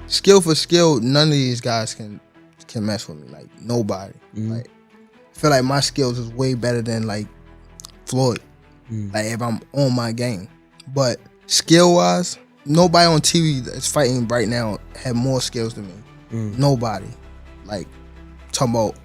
skill for skill, none of these guys can mess with me. Like nobody. Like I feel like my skills is way better than like Floyd. Like if I'm on my game. But skill wise, nobody on TV that's fighting right now have more skills than me. Nobody. Like talking about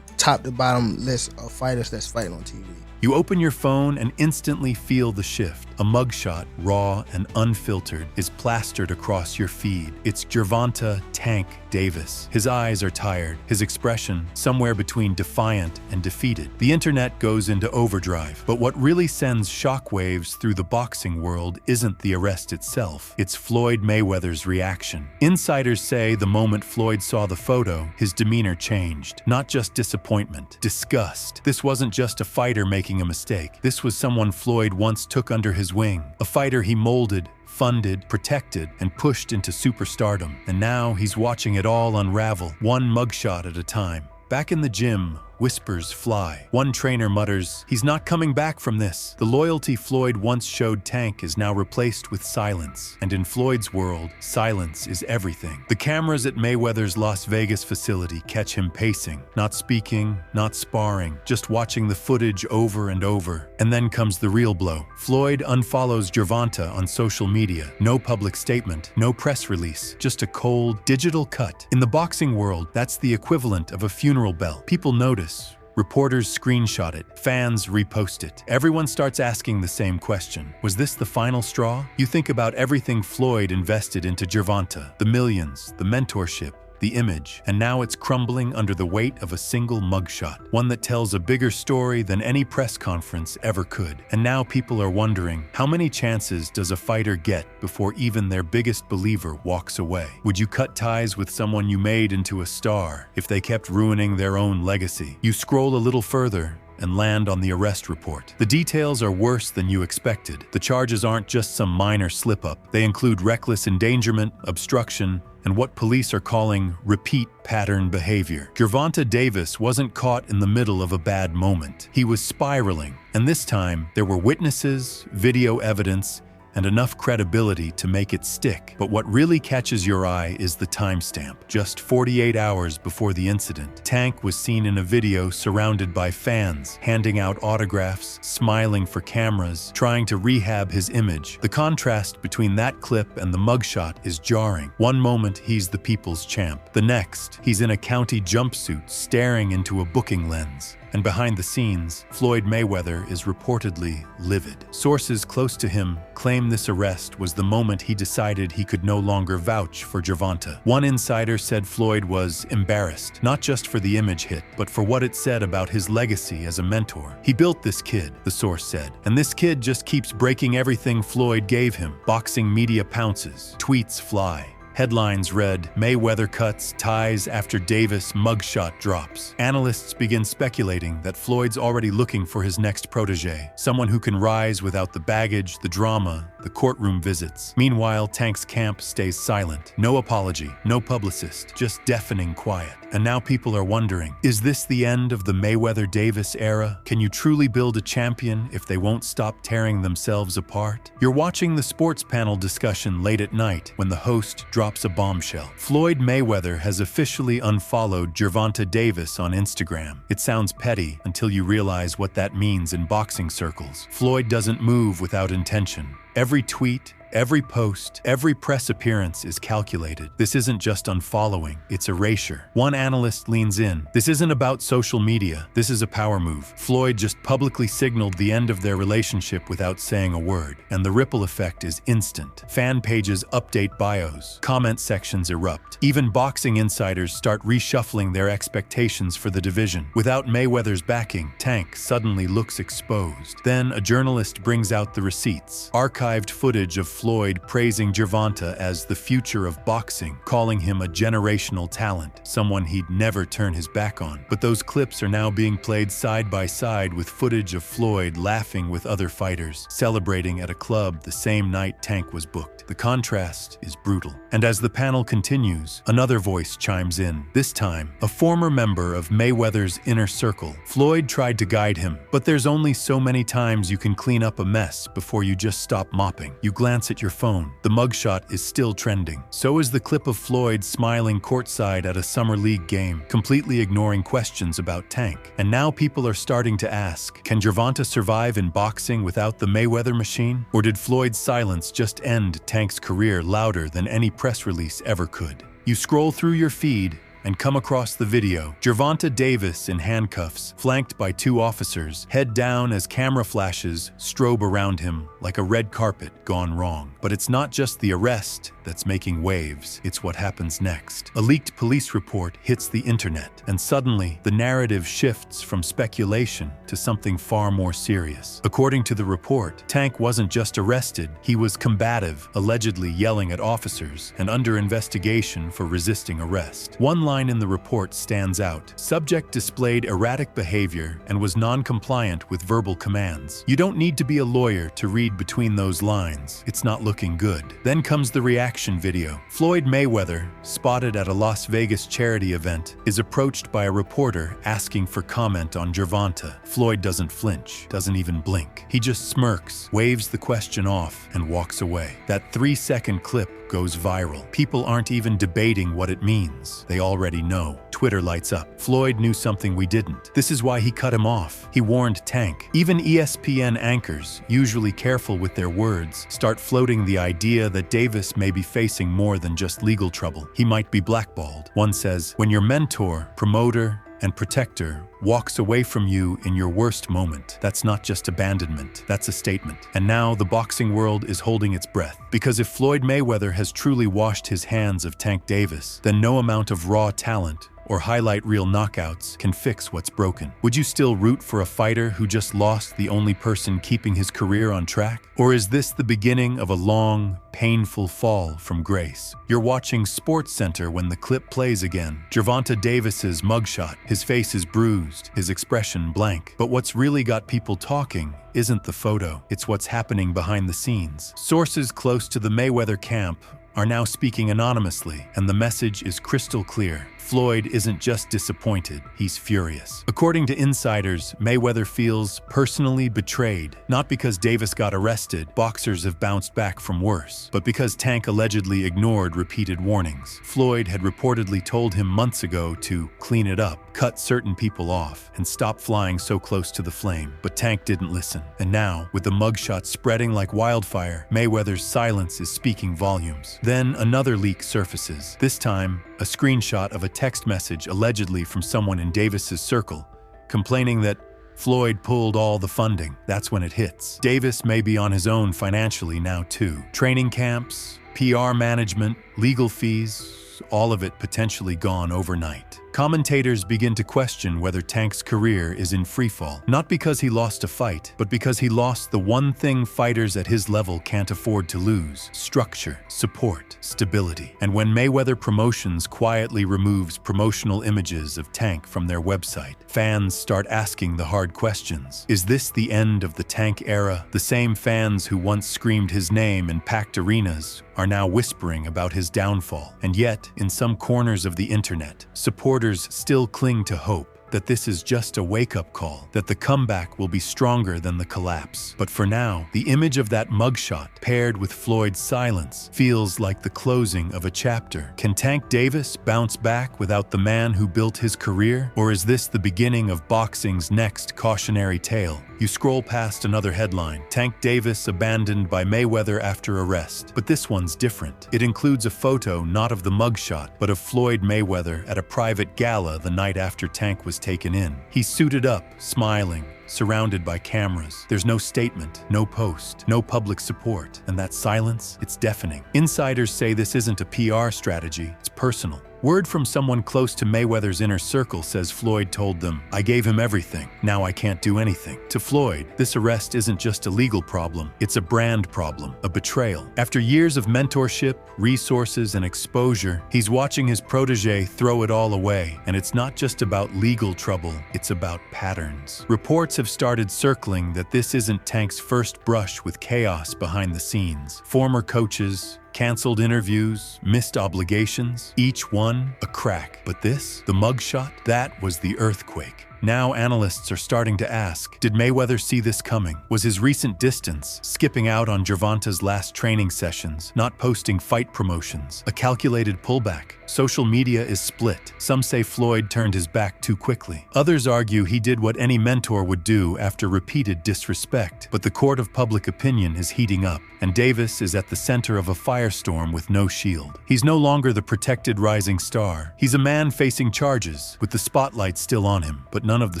top to bottom list of fighters that's fighting on TV. You open your phone and instantly feel the shift. A mugshot, raw and unfiltered, is plastered across your feed. It's Gervonta "Tank" Davis. His eyes are tired, his expression somewhere between defiant and defeated. The internet goes into overdrive, but what really sends shockwaves through the boxing world isn't the arrest itself, it's Floyd Mayweather's reaction. Insiders say the moment Floyd saw the photo, his demeanor changed. Not just disappointment, disgust. This wasn't just a fighter making a mistake. This was someone Floyd once took under his wing, a fighter he molded, funded, protected, and pushed into superstardom. And now he's watching it all unravel, one mugshot at a time. Back in the gym, whispers fly. One trainer mutters, "He's not coming back from this." The loyalty Floyd once showed Tank is now replaced with silence. And in Floyd's world, silence is everything. The cameras at Mayweather's Las Vegas facility catch him pacing, not speaking, not sparring, just watching the footage over and over. And then comes the real blow. Floyd unfollows Gervonta on social media. No public statement, no press release, just a cold, digital cut. In the boxing world, that's the equivalent of a funeral bell. People notice. Reporters screenshot it, fans repost it. Everyone starts asking the same question. Was this the final straw? You think about everything Floyd invested into Gervonta, the millions, the mentorship, the image, and now it's crumbling under the weight of a single mugshot, one that tells a bigger story than any press conference ever could. And now people are wondering, how many chances does a fighter get before even their biggest believer walks away? Would you cut ties with someone you made into a star if they kept ruining their own legacy? You scroll a little further and land on the arrest report. The details are worse than you expected. The charges aren't just some minor slip-up. They include reckless endangerment, obstruction, and what police are calling repeat pattern behavior. Gervonta Davis wasn't caught in the middle of a bad moment. He was spiraling, and this time there were witnesses, video evidence, and enough credibility to make it stick. But what really catches your eye is the timestamp. Just 48 hours before the incident, Tank was seen in a video surrounded by fans, handing out autographs, smiling for cameras, trying to rehab his image. The contrast between that clip and the mugshot is jarring. One moment, he's the people's champ. The next, he's in a county jumpsuit staring into a booking lens. And behind the scenes, Floyd Mayweather is reportedly livid. Sources close to him claim this arrest was the moment he decided he could no longer vouch for Gervonta. One insider said Floyd was embarrassed, not just for the image hit, but for what it said about his legacy as a mentor. He built this kid, the source said, and this kid just keeps breaking everything Floyd gave him. Boxing media pounces, tweets fly. Headlines read, "Mayweather cuts ties after Davis mugshot drops." Analysts begin speculating that Floyd's already looking for his next protege, someone who can rise without the baggage, the drama, the courtroom visits. Meanwhile, Tank's camp stays silent. No apology, no publicist, just deafening quiet. And now people are wondering, is this the end of the Mayweather-Davis era? Can you truly build a champion if they won't stop tearing themselves apart? You're watching the sports panel discussion late at night when the host drops a bombshell. Floyd Mayweather has officially unfollowed Gervonta Davis on Instagram. It sounds petty until you realize what that means in boxing circles. Floyd doesn't move without intention. Every tweet, every post, every press appearance is calculated. This isn't just unfollowing, it's erasure. One analyst leans in. This isn't about social media. This is a power move. Floyd just publicly signaled the end of their relationship without saying a word. And the ripple effect is instant. Fan pages update bios. Comment sections erupt. Even boxing insiders start reshuffling their expectations for the division. Without Mayweather's backing, Tank suddenly looks exposed. Then a journalist brings out the receipts. Archived footage of Floyd praising Gervonta as the future of boxing, calling him a generational talent, someone he'd never turn his back on. But those clips are now being played side by side with footage of Floyd laughing with other fighters, celebrating at a club the same night Tank was booked. The contrast is brutal. And as the panel continues, another voice chimes in, this time a former member of Mayweather's inner circle. Floyd tried to guide him, but there's only so many times you can clean up a mess before you just stop mopping. You glance glance at your phone. The mugshot is still trending. So is the clip of Floyd smiling courtside at a summer league game, completely ignoring questions about Tank. And now people are starting to ask, can Gervonta survive in boxing without the Mayweather machine? Or did Floyd's silence just end Tank's career louder than any press release ever could? You scroll through your feed and come across the video. Gervonta Davis in handcuffs, flanked by 2 officers, head down as camera flashes strobe around him like a red carpet gone wrong. But it's not just the arrest that's making waves, it's what happens next. A leaked police report hits the internet, and suddenly the narrative shifts from speculation to something far more serious. According to the report, Tank wasn't just arrested, he was combative, allegedly yelling at officers and under investigation for resisting arrest. One line in the report stands out. Subject displayed erratic behavior and was non-compliant with verbal commands. You don't need to be a lawyer to read between those lines. It's not looking good. Then comes the reaction video. Floyd Mayweather, spotted at a Las Vegas charity event, is approached by a reporter asking for comment on Gervonta. Floyd doesn't flinch, doesn't even blink. He just smirks, waves the question off, and walks away. That 3-second clip goes viral. People aren't even debating what it means. They already know. Twitter lights up. Floyd knew something we didn't. This is why he cut him off. He warned Tank. Even ESPN anchors, usually careful with their words, start floating the idea that Davis may be facing more than just legal trouble. He might be blackballed. One says, when your mentor, promoter, and protector walks away from you in your worst moment, that's not just abandonment, that's a statement. And now the boxing world is holding its breath. Because if Floyd Mayweather has truly washed his hands of Tank Davis, then no amount of raw talent or highlight reel knockouts can fix what's broken. Would you still root for a fighter who just lost the only person keeping his career on track? Or is this the beginning of a long, painful fall from grace? You're watching SportsCenter when the clip plays again. Gervonta Davis's mugshot. His face is bruised, his expression blank. But what's really got people talking isn't the photo, it's what's happening behind the scenes. Sources close to the Mayweather camp are now speaking anonymously, and the message is crystal clear. Floyd isn't just disappointed, he's furious. According to insiders, Mayweather feels personally betrayed, not because Davis got arrested, boxers have bounced back from worse, but because Tank allegedly ignored repeated warnings. Floyd had reportedly told him months ago to clean it up, cut certain people off, and stop flying so close to the flame. But Tank didn't listen. And now, with the mugshot spreading like wildfire, Mayweather's silence is speaking volumes. Then another leak surfaces, this time a screenshot of a text message allegedly from someone in Davis's circle, complaining that Floyd pulled all the funding. That's when it hits. Davis may be on his own financially now too. Training camps, PR management, legal fees, all of it potentially gone overnight. Commentators begin to question whether Tank's career is in freefall, not because he lost a fight, but because he lost the one thing fighters at his level can't afford to lose: structure, support, stability. And when Mayweather Promotions quietly removes promotional images of Tank from their website, fans start asking the hard questions. Is this the end of the Tank era? The same fans who once screamed his name in packed arenas are now whispering about his downfall. And yet, in some corners of the internet, supporters still cling to hope that this is just a wake-up call, that the comeback will be stronger than the collapse. But for now, the image of that mugshot, paired with Floyd's silence, feels like the closing of a chapter. Can Tank Davis bounce back without the man who built his career? Or is this the beginning of boxing's next cautionary tale? You scroll past another headline, Tank Davis abandoned by Mayweather after arrest. But this one's different. It includes a photo not of the mugshot, but of Floyd Mayweather at a private gala the night after Tank was taken in. He's suited up, smiling, surrounded by cameras. There's no statement, no post, no public support. And that silence, it's deafening. Insiders say this isn't a PR strategy, it's personal. Word from someone close to Mayweather's inner circle says Floyd told them, "I gave him everything. Now I can't do anything." To Floyd, this arrest isn't just a legal problem, it's a brand problem, a betrayal. After years of mentorship, resources, and exposure, he's watching his protege throw it all away. And it's not just about legal trouble, it's about patterns. Reports have started circling that this isn't Tank's first brush with chaos behind the scenes. Former coaches, Canceled interviews, missed obligations, each one a crack. But this, the mugshot, that was the earthquake. Now analysts are starting to ask, did Mayweather see this coming? Was his recent distance, skipping out on Gervonta's last training sessions, not posting fight promotions, a calculated pullback? Social media is split. Some say Floyd turned his back too quickly. Others argue he did what any mentor would do after repeated disrespect. But the court of public opinion is heating up, and Davis is at the center of a firestorm with no shield. He's no longer the protected rising star. He's a man facing charges, with the spotlight still on him, but none of the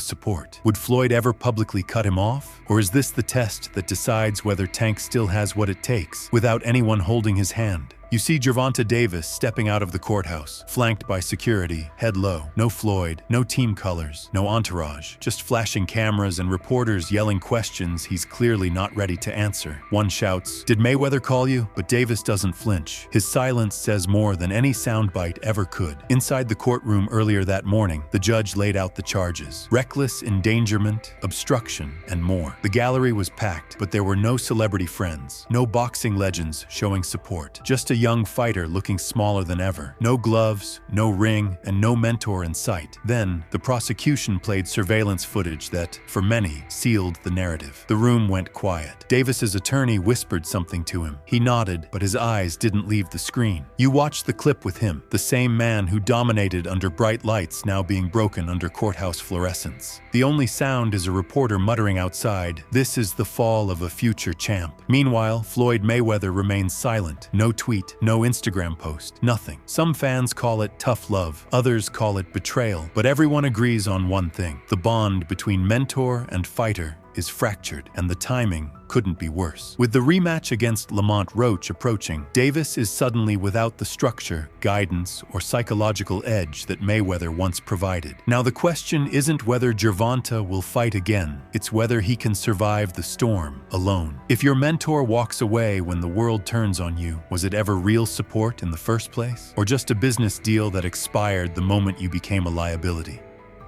support. Would Floyd ever publicly cut him off? Or is this the test that decides whether Tank still has what it takes, without anyone holding his hand? You see Gervonta Davis stepping out of the courthouse, flanked by security, head low. No Floyd, no team colors, no entourage, just flashing cameras and reporters yelling questions he's clearly not ready to answer. One shouts, "Did Mayweather call you?" But Davis doesn't flinch. His silence says more than any soundbite ever could. Inside the courtroom earlier that morning, the judge laid out the charges: reckless endangerment, obstruction, and more. The gallery was packed, but there were no celebrity friends, no boxing legends showing support, just a young fighter looking smaller than ever. No gloves, no ring, and no mentor in sight. Then, the prosecution played surveillance footage that, for many, sealed the narrative. The room went quiet. Davis's attorney whispered something to him. He nodded, but his eyes didn't leave the screen. You watched the clip with him, the same man who dominated under bright lights now being broken under courthouse fluorescence. The only sound is a reporter muttering outside, "This is the fall of a future champ." Meanwhile, Floyd Mayweather remains silent. No tweet, no Instagram post, nothing. Some fans call it tough love, others call it betrayal, but everyone agrees on one thing: the bond between mentor and fighter is fractured, and the timing couldn't be worse. With the rematch against Lamont Roach approaching, Davis is suddenly without the structure, guidance, or psychological edge that Mayweather once provided. Now the question isn't whether Gervonta will fight again, it's whether he can survive the storm alone. If your mentor walks away when the world turns on you, was it ever real support in the first place? Or just a business deal that expired the moment you became a liability?